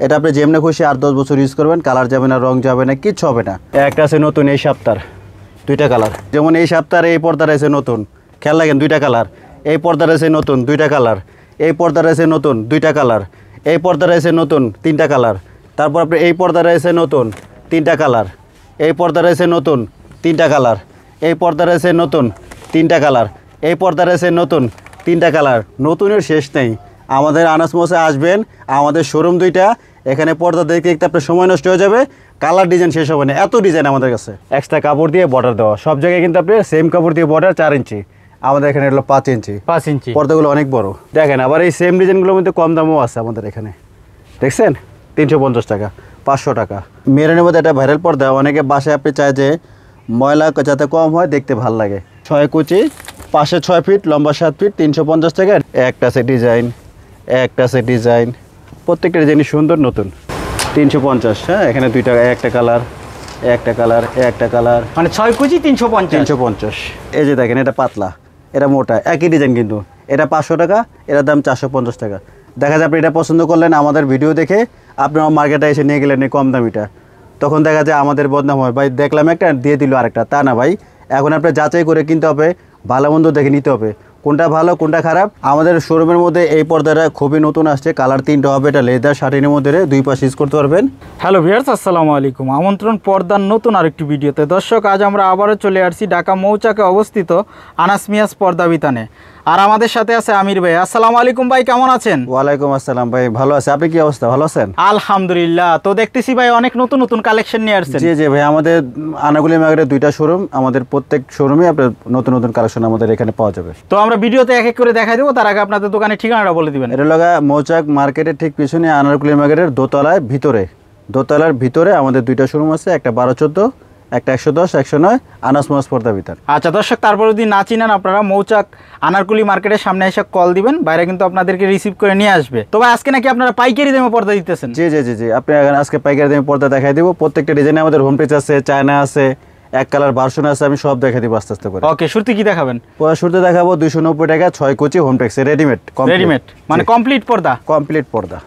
এটা আপনি যেমনি খুশি 8-10 বছর ইউজ করবেন, কালার যাবে না, রং যাবে না, কিচ্ছু হবে না। একটা আছে নতুন এই সপ্তাহ, দুইটা কালার। যেমন এই সপ্তাহে এই পর্দার আছে নতুন, খেয়াল লাগেন, দুইটা কালার। এই পর্দার আছে নতুন, দুইটা কালার। এই পর্দার আছে নতুন, দুইটা কালার। এই পর্দার আছে নতুন, তিনটা কালার। তারপর আপনি এই পর্দার আছে নতুন, তিনটা কালার। এই পর্দার আছে নতুন, তিনটা কালার। এই পর্দার আছে নতুন, তিনটা কালার। এই পর্দার আছে নতুন, তিনটা কালার। নতুনের শেষ নেই। আমাদের আনাস মোসে আসবেন, আমাদের শোরুম দুইটা, এখানে পর্দা দেখতে দেখতে আপনার সময় নষ্ট হয়ে যাবে, কালার ডিজাইন শেষ হবে না, এত ডিজাইন আমাদের কাছে। এক্সট্রা কাপড় দিয়ে বর্ডার দেওয়া, সব জায়গায় কিন্তু আপনি সেম কাপড় দিয়ে বর্ডার 4 ইঞ্চি, আমাদের এখানে হলো 5 ইঞ্চি। 5 ইঞ্চি পর্দাগুলো অনেক বড়। দেখেন আবার এই সেম ডিজাইনগুলোর মধ্যে কম দামও আছে আমাদের এখানে, দেখছেন? 350 টাকা, 500 টাকা। মেরুনের মধ্যে একটা ভাইরাল পর্দা, অনেকে বাসায় আপনি চায় যে ময়লা যাতে কম হয়, দেখতে ভালো লাগে। 6 কুচি, পাশে 6 ফিট, লম্বা 7 ফিট, 350 টাকা। একটা আছে ডিজাইন, একটা আছে ডিজাইন, প্রত্যেকটা ডিজাইনই সুন্দর, নতুন। 350। হ্যাঁ, এখানে দুইটা, একটা কালার, একটা কালার, একটা কালার, মানে 6 কুচি 350। 350। এই যে দেখেন, এটা পাতলা, এটা মোটা, একই ডিজাইন কিন্তু। এটা 500 টাকা, এটার দাম 450 টাকা। দেখা যায় আপনি এটা পছন্দ করলেন, আমাদের ভিডিও দেখে আপনি আমার মার্কেটে এসে নিয়ে গেলেন এই কম দামিটা, তখন দেখা যায় আমাদের বদনাম হয়, ভাই দেখলাম একটা দিয়ে দিল আরেকটা। তা না ভাই, এখন আপনি যাচাই করে কিনতে হবে, ভালো মন্দ দেখে নিতে হবে, কোনটা ভালো কোনটা খারাপ। আমাদের শোরুমের মধ্যে এই পর্দাটা খুবই নতুন আসছে, কালার 3টা হবে। এটা লেদার শার্টিনের মধ্যে 2 পাশ ইউজ করতে পারবেন। হ্যালো ভিউয়ার্স, আসসালামু আলাইকুম। আমন্ত্রণ পর্দার নতুন আরেকটি ভিডিওতে। দর্শক, আজ আমরা আবারও চলে আসছি ঢাকা মৌচাকে অবস্থিত আনাস মিয়াস পর্দা বিতানে। আর আমাদের সাথে আছে আমির ভাই। আসসালামু আলাইকুম ভাই, কেমন আছেন? ওয়ালাইকুম আসসালাম ভাই, ভালো আছে। আপনি কি অবস্থা, ভালো আছেন? আলহামদুলিল্লাহ। তো দেখতেছি ভাই অনেক নতুন নতুন কালেকশন নিয়ে আসছেন। জি জি ভাই, আমাদের আনাগুলি মার্কেটে 2টা শোরুম, আমাদের প্রত্যেক শোরুমে আপনার নতুন নতুন কালেকশন আমাদের এখানে পাওয়া যাবে। তো আমরা ভিডিওতে এক এক করে দেখাই দেবো, তার আগে আপনাদের দোকানের ঠিকানাটা বলে দিবেন। এটা লাগা মৌচাক মার্কেটের ঠিক পিছনে, আনারকুলি মার্কেটের দোতলায় ভিতরে, দোতলার ভিতরে আমাদের 2টা শোরুম আছে, একটা 12-14, একটা 110, 109, আনাস মোয়াজ পর্দা বিতান। আচ্ছা দর্শক, তারপর যদি না চিনেন আপনারা মৌচাক আনারকুলি মার্কেটের সামনে এসে কল দিবেন, বাইরে কিন্তু আপনাদেরকে রিসিভ করে নিয়ে আসবে। তবে আজকে নাকি আপনারা পাইকারি দামে পর্দা দিতেছেন? জি জি জি জি, আপনি আজকে পাইকারি দামে পর্দা দেখাই দেবো। প্রত্যেকটা ডিজাইনে আমাদের হোম পেজ আছে, চায়না আছে, এক কালার ভার্সন আছে, আমি সব দেখাই দিব আস্তে আস্তে করে। ওকে, শুরুতে কি দেখাবেন? শুরুতে দেখাবো 290 টাকা 6 কুচি হোম টেক্স রেডিমেড, রেডিমেড মানে কমপ্লিট পর্দা? কমপ্লিট পর্দা।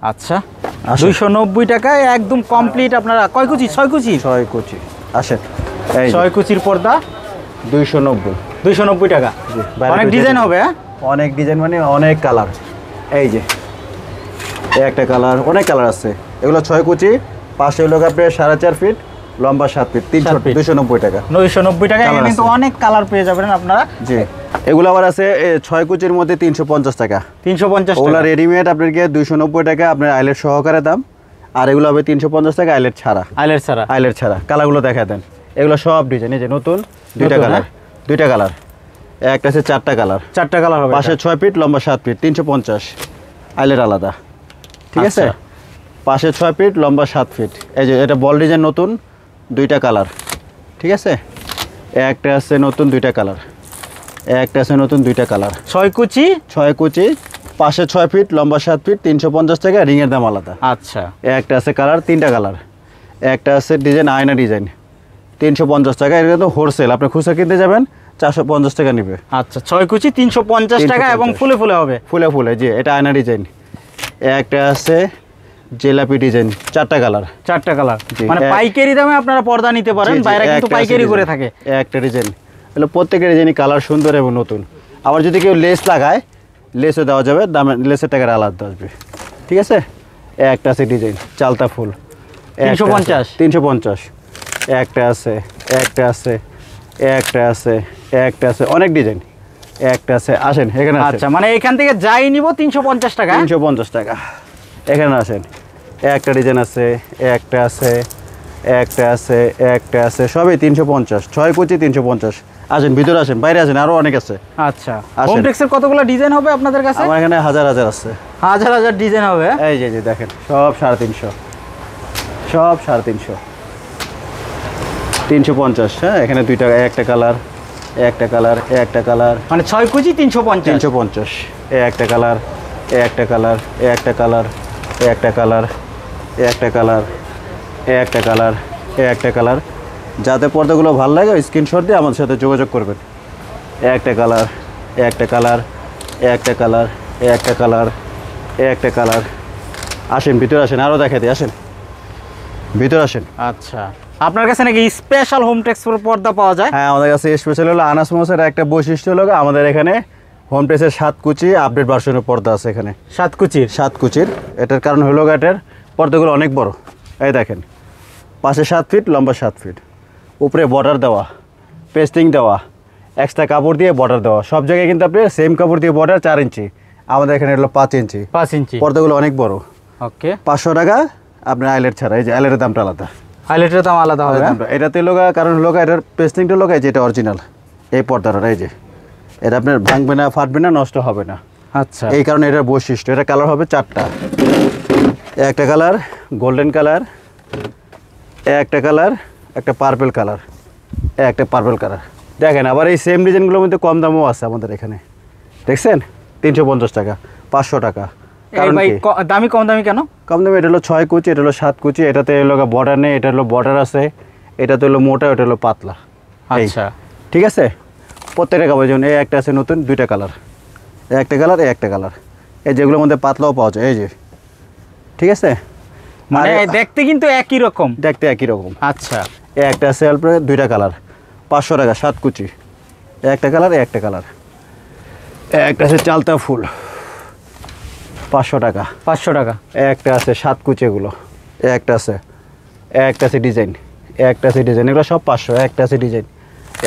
আচ্ছা, 290 টাকায় একদম কমপ্লিট। আপনারা কয় কুচি? 6 কুচি? 6 কুচি। আসেন, এই 6 কুচির পর্দা 290 টাকা। অনেক ডিজাইন হবে। হ্যাঁ, অনেক ডিজাইন মানে অনেক কালার। এই যে একটা কালার, অনেক কালার আছে। এগুলো 6 কুচি, পাশে হলো আপনার 4.5 ফিট, লম্বা 7 ফিট, 290 টাকা। 290 টাকা কিন্তু অনেক কালার পেয়ে যাবেন আপনারা। জি, এগুলো আবার আছে 6 কুচির মধ্যে 350 টাকা। 350 ওগুলো রেডিমেড আপনাকে 290 টাকা, আপনার আইলেট সহকারে দাম। আর এগুলো হবে 350 টাকা আইলেট ছাড়া। আইলেট ছাড়া? আইলেট ছাড়া। কালারগুলো দেখা দেন, এগুলো সব ডিজাইন। এই যে নতুন 2টা কালার, 2টা কালার, একটা আছে 4টা কালার। 4টা কালার হবে। পাশে 6 ফিট, লম্বা 7 ফিট, 350, আইলেট আলাদা, ঠিক আছে? পাশে 6 ফিট, লম্বা 7 ফিট। এই যে এটা বল ডিজাইন নতুন, 2টা কালার, ঠিক আছে? একটা আছে নতুন 2টা কালার, একটা আছে নতুন 2টা কালার। 6 কুচি, 6 কুচি, পাশে 6 ফিট, লম্বা 7 ফিট, 350 টাকা, রিংয়ের দাম আলাদা। আচ্ছা, একটা আছে কালার, 3টা কালার। একটা আছে ডিজাইন, আয়না ডিজাইন, 350 টাকা। এটা কিন্তু হোলসেল, আপনি খুচরা কিনতে যাবেন 450 টাকা নেবে। আচ্ছা, 6 কুচি 350 টাকা এবং ফুলে ফুলে হবে। ফুলে ফুলে, জি, এটা আয়না ডিজাইন। একটা আছে জেলাপি ডিজাইন, 4টা কালার। 4টা কালার মানে পাইকারি দামে আপনারা পর্দা নিতে পারেন, বাইরে কিন্তু পাইকারি করে থাকে। একটা ডিজাইন হলো, প্রত্যেকটা ডিজাইনই কালার সুন্দর এবং নতুন। আবার যদি কেউ লেস লাগায়, লেসও দেওয়া যাবে, দামে লেসের টাকার আলাদা আসবে, ঠিক আছে? একটা আছে ডিজাইন চালতা ফুল, 350। একটা আছে, একটা আছে, একটা আছে, একটা আছে, অনেক ডিজাইন। একটা আছে, আসেন এখানে। আচ্ছা, মানে এখান থেকে যাই নিব 350 টাকা। 350 টাকা। এখানে আসেন, একটা ডিজাইন আছে, একটা আছে, একটা আছে, একটা আছে, সবই 350। 6 কুচি 350। আসেন ভিতরে, আসেন বাইরে, আসেন, আরো অনেক আছে। আচ্ছা, হোম টেক্সের কতগুলো ডিজাইন হবে আপনাদের কাছে? আমার এখানে হাজার হাজার আছে, হাজার হাজার ডিজাইন হবে। এই যে দেখেন, সব 350, সব 350, 350। হ্যাঁ, এখানে 2টা, একটা কালার, একটা কালার, একটা কালার, মানে 6 কুচি 350। 350। একটা কালার, একটা কালার, একটা কালার, একটা কালার, একটা কালার, একটা কালার, একটা কালার। যাতে পর্দাগুলো ভালো লাগে স্ক্রিনশট দিয়ে আমাদের সাথে যোগাযোগ করবেন। একটা কালার, একটা কালার, একটা কালার, একটা কালার, একটা কালার, আসেন ভিতরে আসেন, আরও দেখা দিই, আসেন ভিতরে আসেন। আচ্ছা, আপনার কাছে নাকি স্পেশাল হোম টেক্স পর্দা পাওয়া যায়? হ্যাঁ, আমাদের কাছে স্পেশাল হলো আনাস মোসের একটা বৈশিষ্ট্য হলো আমাদের এখানে হোম টেক্সের 7 কুচি আপডেট ভার্সনের পর্দা আছে এখানে। 7 কুচির? 7 কুচির। এটার কারণ হলো এটার পর্দাগুলো অনেক বড়। এই দেখেন, পাশে 7 ফিট, লম্বা 7 ফিট, উপরে বর্ডার দেওয়া, পেস্টিং দেওয়া, এক্সট্রা কাপড় দিয়ে বর্ডার দেওয়া। সব জায়গায় কিন্তু আপনি সেম কাপড় দিয়ে বর্ডার 4 ইঞ্চি, আমাদের এখানে হলো 5 ইঞ্চি। 5 ইঞ্চি পর্দাগুলো অনেক বড়। ওকে। 500 টাকা আপনার আইলেট ছাড়া। এই যে আইলেটের দামটা আলাদা, হাইলাইটের দাম আলাদা হবে। এটাতে লোকা, কারণ লোকা এটার পেস্টিংটা লোকা, যেটা অরিজিনাল এই পর্দাটা, এই যে এটা আপনার ভাঙবে না, ফাটবে না, নষ্ট হবে না। আচ্ছা, এই কারণে এটার বৈশিষ্ট্য। এটা কালার হবে 4টা। একটা কালার গোল্ডেন কালার, একটা কালার, একটা পার্পল কালার, একটা পার্পল কালার। দেখেন আবার এই সেম ডিজাইনগুলোর মধ্যে কম দামও আছে আমাদের এখানে, দেখছেন? 350 টাকা, 500 টাকা। কারণ ভাই কি? দামি কম দামি কেন? কম দামে, এটা হলো 6 কুচি, এটা হলো 7 কুচি, এটাতে হলো বর্ডার নেই, এটা হলো বর্ডার আছে, এটাতে হলো মোটা, এটা হলো পাতলা। এই, আচ্ছা, ঠিক আছে? প্রত্যেকটা কাপড়ের জন্য এই একটা আছে নতুন, 2টা কালার, একটা কালার, একটা কালার। এই যেগুলোর মধ্যে পাতলাও পাওয়া যায়, এই যে, ঠিক আছে? মানে আর দেখতে কিন্তু একই রকম, দেখতে একই রকম। আচ্ছা, এই একটা আছে অল্প 2টা কালার, 500 টাকা, 7 কুচি, একটা কালার, একটা কালার। একটা আছে চালতা ফুল, 500 টাকা। 500 টাকা। একটা আছে 7 কুচি, এগুলো একটা আছে ডিজাইন, একটা আছে ডিজাইন, এগুলো সব 500। একটা আছে ডিজাইন,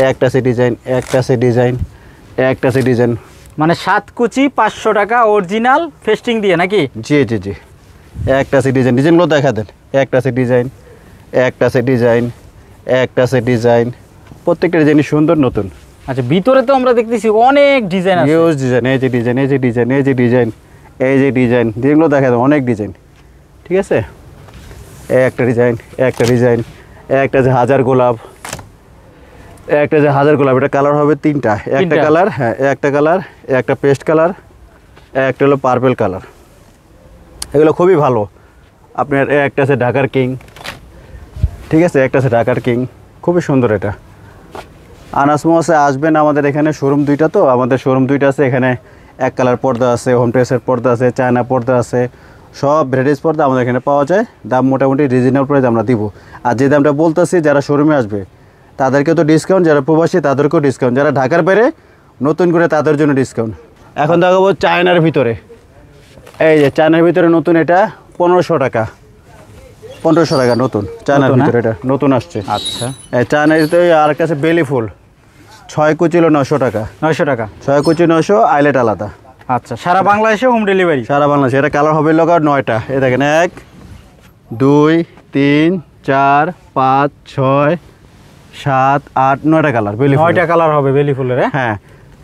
একটা আছে ডিজাইন, একটা আছে ডিজাইন, একটা আছে ডিজাইন। মানে 7 কুচি 500 টাকা অরিজিনাল ফেস্টিং দিয়ে নাকি? জি জি জি। একটা আছে ডিজাইন, ডিজাইনগুলো দেখা দেন। একটা আছে ডিজাইন, একটা আছে ডিজাইন, একটা আছে ডিজাইন, প্রত্যেকটা ডিজাইনই সুন্দর, নতুন। আচ্ছা, ভিতরে তো আমরা দেখতেছি অনেক ডিজাইন আছে। ইউজ ডিজাইন, এই যে ডিজাইন, এই যে ডিজাইন, এই যে ডিজাইন, এই যে ডিজাইন, যেগুলো দেখা দেন অনেক ডিজাইন, ঠিক আছে? একটা ডিজাইন, একটা ডিজাইন, একটা আছে হাজার গোলাপ, একটা যে হাজার গোলাপ, এটা কালার হবে 3টা। একটা তিনটা? কালার, হ্যাঁ, একটা কালার, একটা পেস্ট কালার, একটা হলো পার্পল কালার। এগুলো খুবই ভালো। আপনার একটা আছে ঢাকার কিং, ঠিক আছে? একটা আছে ঢাকার কিং, খুবই সুন্দর এটা। আনাস মোসে আসবেন, আমাদের এখানে শোরুম 2টা, তো আমাদের শোরুম 2টা আছে। এখানে এক কালার পর্দা আছে, হোম টেক্সের পর্দা আছে, চায়না পর্দা আছে, সব ভ্যারাইটিস পর্দা আমাদের এখানে পাওয়া যায়। দাম মোটামুটি রিজনেবল প্রাইস আমরা দিব। আর যে দামটা বলতেছি, যারা শোরুমে আসবে তাদেরকে তো ডিসকাউন্ট, যারা প্রবাসী তাদেরকেও ডিসকাউন্ট, যারা ঢাকার বাইরে নতুন করে তাদের জন্য ডিসকাউন্ট। এখন দেখাবো চায়নার ভিতরে। এই যে চায়নার ভিতরে নতুন, এটা 1500 টাকা, 1500 টাকা নতুন চায়নার নতুন, ভিতরে, এটা নতুন আসছে। আচ্ছা, এই চায়নার ভিতরে আর একটা আছে বেলি ফুল, 6 কুচি হলো 900 টাকা, 900 টাকা। 6 কুচি 900, আইলেট আলাদা। আচ্ছা, সারা বাংলাদেশে হোম ডেলিভারি? সারা বাংলাদেশে। এটা কালার হবে লোক 9টা। এই দেখেন, 1 2 3 4 5 6 7 8 9টা কালার, বেলি ফুল। 9টা কালার হবে বেলি ফুলের? হ্যাঁ,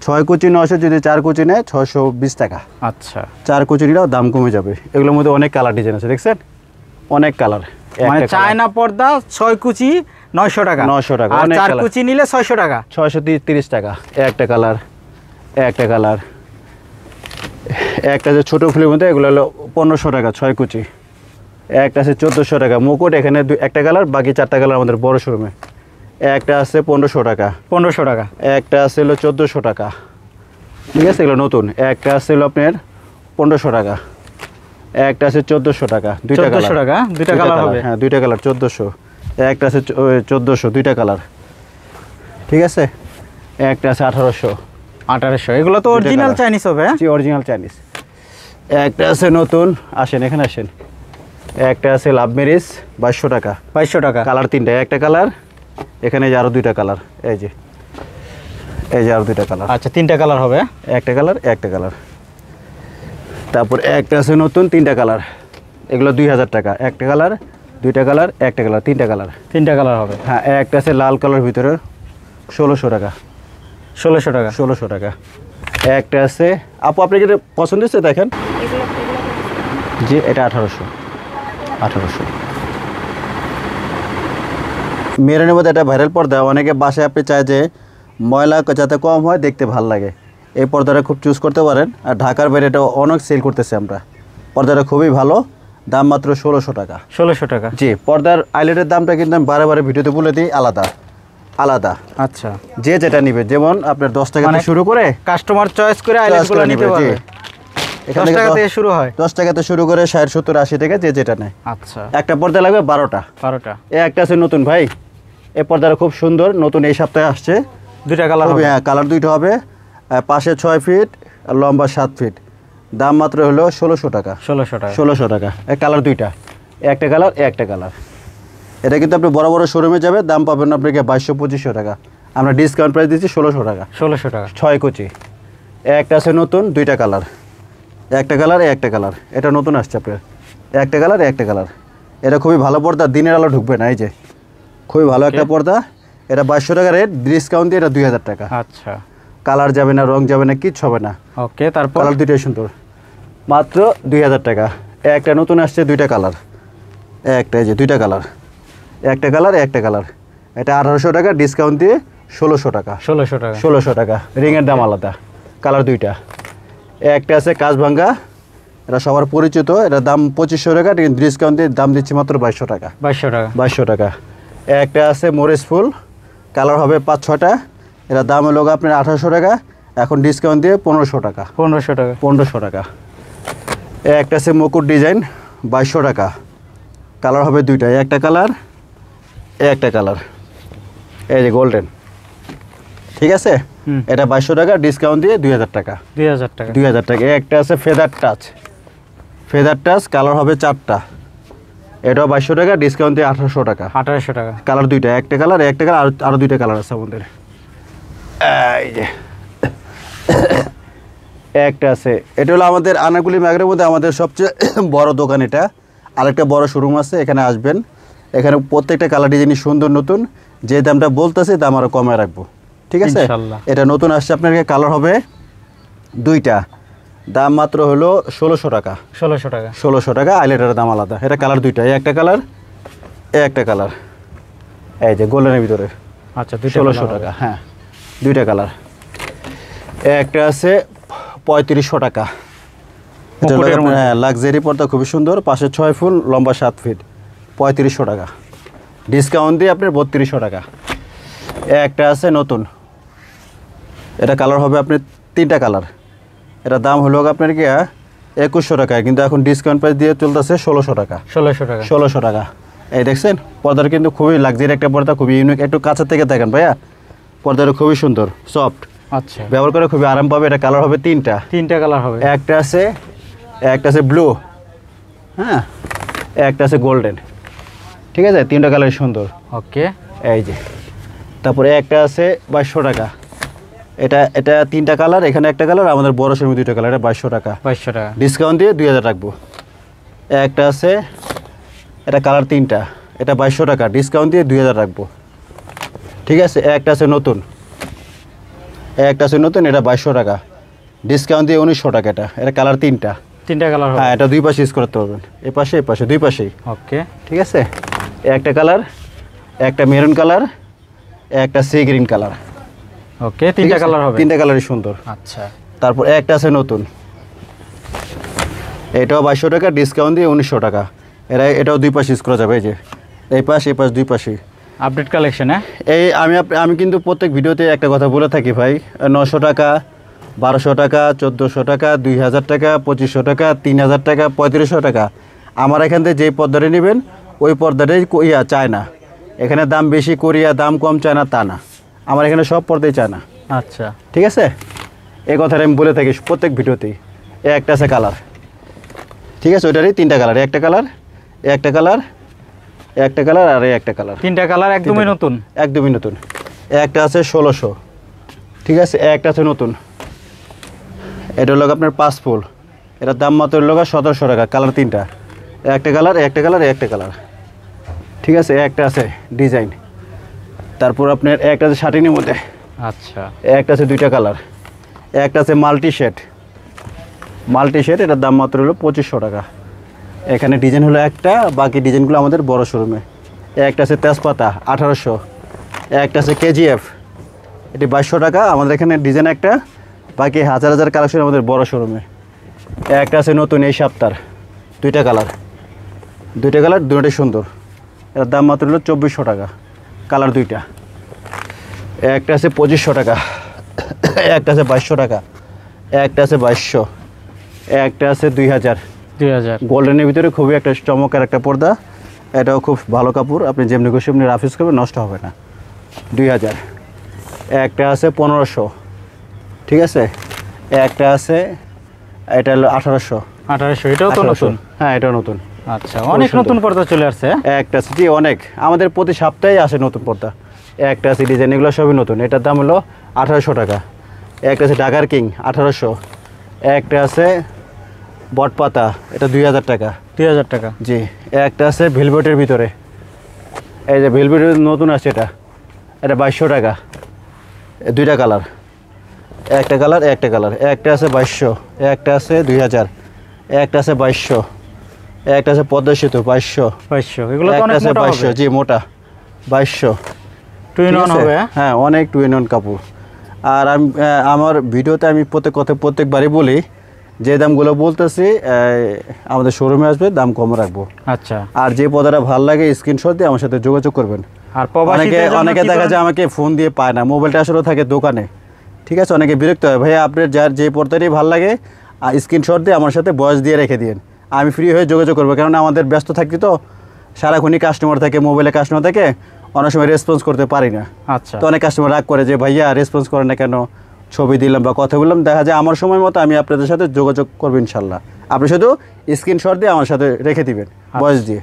6 কুচি 900, যদি 4 কুচি নেয় 620 টাকা। আচ্ছা, 4 কুচি নিলেও দাম কমে যাবে। এগুলোর মধ্যে অনেক কালার ডিজাইন আছে, দেখছেন? অনেক কালার। মানে চায়না পর্দা 6 কুচি 900 টাকা, 900 টাকা, আর অনেক 4 কালার। কুচি নিলে 600 টাকা। 630 টাকা। একটা কালার, একটা কালার, একটা যে ছোটো ফুলের মধ্যে, এগুলো হলো 1500 টাকা, 6 কুচি। একটা আছে 1400 টাকা মুকুট, এখানে একটা কালার, বাকি 4টা কালার আমাদের বড় শোরুমে। একটা আছে 1500 টাকা, 1500 টাকা। একটা আছে হলো 1400 টাকা, ঠিক আছে? এগুলো নতুন। একটা আছে হলো আপনার 1500 টাকা, একটা আছে 1400 টাকা, 2টা 1400 কালার। টাকা, 2টা কালার হবে? হ্যাঁ, 2টা কালার 1400। একটা আছে 1400, 2টা কালার, ঠিক আছে? একটা আছে 1800। 1800। এগুলো তো অরিজিনাল চাইনিজ হবে? জি, অরিজিনাল চাইনিজ। একটা আছে নতুন, আসেন এখানে আসেন। একটা আছে লাভ ম্যারেজ, 2200 টাকা, 2200 টাকা। কালার 3টা। একটা কালার, এখানে যে আরও 2টা কালার, এই যে, এই যে আরও 2টা কালার। আচ্ছা, 3টা কালার হবে? একটা কালার, একটা কালার। তারপর একটা আছে নতুন, 3টা কালার, এগুলো 2000 টাকা। একটা কালার, 2টা কালার, একটা কালার, 3টা কালার। 3টা কালার হবে? হ্যাঁ, একটা আছে লাল কালার ভিতরে, 1600 টাকা, 1600 টাকা। 1600 টাকা। একটা আছে, আপু আপনি যেটা পছন্দ হচ্ছে দেখেন। জি, এটা 1800। মেরুনের মধ্যে একটা ভাইরাল পর্দা, অনেকে বাসায় আপনি চায় যে ময়লা যাতে কম হয়, দেখতে ভালো লাগে, এই পর্দাটা খুব চুজ করতে পারেন। আর ঢাকার বাইরে এটা অনেক সেল করতেছে আমরা। পর্দাটা খুবই ভালো, দাম মাত্র 1600 টাকা। 1600 টাকা? জি। পর্দার আইলেটের দামটা কিন্তু আমি বারে বারে ভিডিওতে বলে দিই, আলাদা আলাদা। আচ্ছা, যে যেটা নিবে, যেমন আপনার 10 টাকা থেকে শুরু করে কাস্টমার চয়েস করে আইলেটগুলো নিতে পারবে। 10 টাকা থেকে শুরু হয়। 10 টাকাতে শুরু করে 60 70 80 টাকা যে যেটা নেয়। আচ্ছা, একটা পর্দা লাগবে 12টা। 12টা। একটা আছে নতুন ভাই, এই পর্দাটা খুব সুন্দর, নতুন এই সপ্তাহে আসছে। দুইটা কালার হবে। হ্যাঁ, কালার দুইটা হবে, পাশে 6 ফিট আর লম্বা 7 ফিট। দাম মাত্র হলো 1600 টাকা। 1600 টাকা। 1600 টাকা। এই কালার দুইটা, একটা কালার একটা কালার। এটা কিন্তু আপনি বড় বড় শোরুমে যাবে, দাম পাবেন আপনাকে 2200-2500 টাকা। আমরা ডিসকাউন্ট প্রাইস দিচ্ছি 1600 টাকা। 1600 টাকা। 6 কুচি। একটা আছে নতুন, দুইটা কালার, একটা কালার একটা কালার। এটা নতুন আসছে আপনার, একটা কালার একটা কালার। এটা খুবই ভালো পর্দা, দিনের আলো ঢুকবে না। এই যে খুবই ভালো একটা পর্দা। এটা 2200 টাকা রেট, ডিসকাউন্ট দিয়ে এটা 2000 টাকা। আচ্ছা, কালার যাবে না, রং যাবে না, কিচ্ছু হবে না। ওকে, তারপর কালার দুইটাই সুন্দর, মাত্র 2000 টাকা। একটা নতুন আসছে, দুইটা কালার, একটা এই যে দুইটা কালার, একটা কালার একটা কালার। এটা 1800 টাকা, ডিসকাউন্ট দিয়ে 1600 টাকা। 1600 টাকা। 1600 টাকা। রিংয়ের দাম আলাদা, কালার দুইটা। একটা আছে কাঁচ ভাঙ্গা, এটা সবার পরিচিত, এটা দাম 2500 টাকা, ডিসকাউন্ট দিয়ে দাম দিচ্ছি মাত্র 2200 টাকা। 2200 টাকা। 2200 টাকা। একটা আছে মরিচ ফুল, কালার হবে 5-6টা, এটা দাম হলো আপনার 1800 টাকা, এখন ডিসকাউন্ট দিয়ে 1500 টাকা। 1500 টাকা। 1500 টাকা। একটা আছে মুকুট ডিজাইন, 2200 টাকা, কালার হবে দুইটা, একটা কালার একটা কালার। এই যে গোল্ডেন, ঠিক আছে। এটা 2200 টাকা, ডিসকাউন্ট দিয়ে 2000 টাকা। 2000 টাকা। 2000 টাকা। একটা আছে feather touch, feather touch, colour হবে 4টা, এটাও 2200 টাকা, ডিসকাউন্ট দিয়ে 1800 টাকা। 1800 টাকা। কালার দুইটা, একটা কালার একটা কালার, আরও দুইটা কালার আছে আমাদের। এই যে একটা আছে, এটা হলো আমাদের আনারকুলি ম্যাগের মধ্যে আমাদের সবচেয়ে বড় দোকান। এটা আরেকটা বড় শোরুম আছে, এখানে আসবেন। এখানে প্রত্যেকটা কালার ডিজাইনই সুন্দর, নতুন। যে দামটা বলতেছে দাম আরও কমে রাখবো, ঠিক আছে। ইনশাআল্লাহ। এটা নতুন আসছে, আপনাকে কালার হবে দুইটা, দাম মাত্র হলো 1600 টাকা। 1600 টাকা। 1600 টাকা। আইলেটারের দাম আলাদা। এটা কালার দুইটা, একটা কালার একটা কালার। এই যে গোল্ডেনের ভিতরে, আচ্ছা, 1600 টাকা। হ্যাঁ, দুইটা কালার। একটা আছে 3500 টাকা। এটা হলো মুকুটের মধ্যে। হ্যাঁ, লাক্সারি পর্দা, খুবই সুন্দর, পাশে 6 ফুল, লম্বা 7 ফিট, 3500 টাকা, ডিসকাউন্ট দিয়ে আপনার 3200 টাকা। একটা আছে নতুন, এটা কালার হবে আপনার 3টা কালার। এটা দাম হলো আপনার কি 2100 টাকা, কিন্তু এখন ডিসকাউন্ট প্রাইস দিয়ে চলতেছে 1600 টাকা। 1600 টাকা। 1600 টাকা। এই দেখছেন পর্দাটা কিন্তু খুবই লাক্সারি একটা পর্দা, খুবই ইউনিক। একটু কাছের থেকে দেখেন ভাইয়া, পর্দাটা খুবই সুন্দর, সফট, আচ্ছা, ব্যবহার করে খুবই আরাম পাবে। এটা কালার হবে 3টা, 3টা কালার হবে। একটা আছে ব্লু, হ্যাঁ, একটা আছে গোল্ডেন, ঠিক আছে। 3টা কালার সুন্দর। ওকে, এই যে তারপরে একটা আছে 2200 টাকা। এটা 3টা কালার, এখানে একটা কালার, আমাদের বড় শোরুমে 2টা কালার। এটা 2200 টাকা, 2200 টাকা। ডিসকাউন্ট দিয়ে 2000 রাখবো। একটা আছে, এটা কালার 3টা, এটা 2200 টাকা, ডিসকাউন্ট দিয়ে 2000 রাখবো, ঠিক আছে। একটা আছে নতুন, এটা 2200 টাকা, ডিসকাউন্ট দিয়ে 1900 টাকা। এটা কালার 3টা, 3টা কালার হবে। হ্যাঁ, এটা দুই পাশে ইউজ করতে পারবেন, এই পাশে এই পাশে, দুই পাশেই, ওকে, ঠিক আছে। একটা কালার, একটা মেরুন কালার, একটা সি গ্রিন কালার। ওকে, 3টা কালার হবে। 3টা কালারই সুন্দর। আচ্ছা, তারপর একটা আছে নতুন, এটাও 2200 টাকা, ডিসকাউন্ট দিয়ে 1900 টাকা। এটাও দুই পাশে ইউজ করা যাবে, এই যে এই পাশ এই পাশ, দুই পাশেই। Update collection. হ্যাঁ, এই আমি কিন্তু প্রত্যেক ভিডিওতে একটা কথা বলে থাকি ভাই, 900 টাকা, 1200 টাকা, 1400 টাকা, 2000 টাকা, 2500 টাকা, 3000 টাকা, 3500 টাকা। আমার এখান থেকে যেই পর্দাটা নেবেন ওই পর্দাটাই চায় না। এখানে দাম বেশি করিয়া দাম কম চায় না তা না, আমার এখানে সব পর্দাই চায় না, আচ্ছা, ঠিক আছে। এই কথাটা আমি বলে থাকি প্রত্যেক ভিডিওতেই। একটা আছে কালার, ঠিক আছে, ওইটারই 3টা কালার, একটা কালার একটা কালার, একটা কালার আর একটা কালার। 3টা কালার একদমই নতুন। একদমই নতুন। একটা আছে 1600, ঠিক আছে। একটা আছে নতুন, এটা হলো আপনার 5 ফুল, এটার দাম মাত্র হলো 1700 টাকা, কালার 3টা, একটা কালার একটা কালার একটা কালার, ঠিক আছে। একটা আছে ডিজাইন, তারপর আপনার একটা আছে শাটিনের মধ্যে, আচ্ছা, একটা আছে 2টা কালার, একটা আছে মাল্টি শেড, এটার দাম মাত্র হলো 2500 টাকা। এখানে ডিজাইন হলো একটা, বাকি ডিজাইনগুলো আমাদের বড় শোরুমে। একটা আছে তেজপাতা 1800, একটা আছে কেজিএফ, এটি 2200 টাকা, আমাদের এখানে ডিজাইন একটা, বাকি হাজার হাজার কালেকশন আমাদের বড় শোরুমে। একটা আছে নতুন এই সপ্তাহ, 2টা কালার, দুটোটাই সুন্দর, এটার দাম মাত্র হলো 2400 টাকা, কালার 2টা। একটা আছে 2500 টাকা, একটা আছে 2200 টাকা, একটা আছে 2200, একটা আছে 2000, 2000। গোল্ডেনের ভিতরে খুবই একটা চমৎকার একটা পর্দা, এটাও খুব ভালো কাপড়, আপনি যেমনি খুশি এমনি রাফ ইউজ করবেন, নষ্ট হবে না। 2000। একটা আছে 1500, ঠিক আছে। একটা আছে, এটা হলো 1800। 1800, এটাও তো 1800, নতুন। হ্যাঁ এটাও নতুন। আচ্ছা, অনেক সুন্দর। নতুন পর্দা চলে আসছে। একটা আছে, জি অনেক, আমাদের প্রতি সপ্তাহে আসে নতুন পর্দা। একটা আছে ডিজাইন, এগুলো সবই নতুন, এটার দাম হলো 1800 টাকা। একটা আছে ঢাকার কিং, 1800। একটা আছে বটপাতা, এটা 2000 টাকা। 2000 টাকা। জি। একটা আছে ভেলভেটের ভিতরে, এই যে ভেলভেটের নতুন আছে, এটা 2200 টাকা। দুইটা কালার, একটা কালার একটা কালার। একটা আছে 2200, একটা আছে 2000, একটা আছে 2200, একটা আছে পদ্মা সেতু 2200, 2200, এগুলো তো একটা অনেক আছে মোটা 2200, হবে। জি মোটা 2200। 2 in 1 হবে। হ্যাঁ অনেক 2 in 1 কাপড়। আর আমি আমার ভিডিওতে আমি প্রত্যেকবারই বলি, যে দামগুলো বলতেছি আমাদের শোরুমে আসবে, দাম কম রাখবো। আচ্ছা। আর যে পদাটা ভালো লাগে স্ক্রিনশট দিয়ে আমার সাথে যোগাযোগ করবেন। আর প্রবাসীদের জন্য অনেকে কি দেখা ধরনের- যায় আমাকে ফোন দিয়ে পায় না, মোবাইলটা আসলে থাকে দোকানে, ঠিক আছে। অনেকে বিরক্ত হয়, ভাইয়া আপনার যার যে পর্দাটাই ভালো লাগে স্ক্রিনশট দিয়ে আমার সাথে বয়স দিয়ে রেখে দিন, আমি ফ্রি হয়ে যোগাযোগ করবো। কেননা আমাদের ব্যস্ত থাকি তো, সারাক্ষণই কাস্টমার থাকে, মোবাইলে কাস্টমার থাকে, অনেক সময় রেসপন্স করতে পারি না। আচ্ছা। তো অনেক কাস্টমার রাগ করে যে ভাইয়া রেসপন্স করে না কেন, ছবি দিলাম বা কথা বললাম, দেখা যায় আমার সময় মতো আমি আপনাদের সাথে যোগাযোগ করবো ইনশাল্লাহ। আপনি শুধু স্ক্রিনশট দিয়ে আমার সাথে রেখে দিবেন বয়স দিয়ে।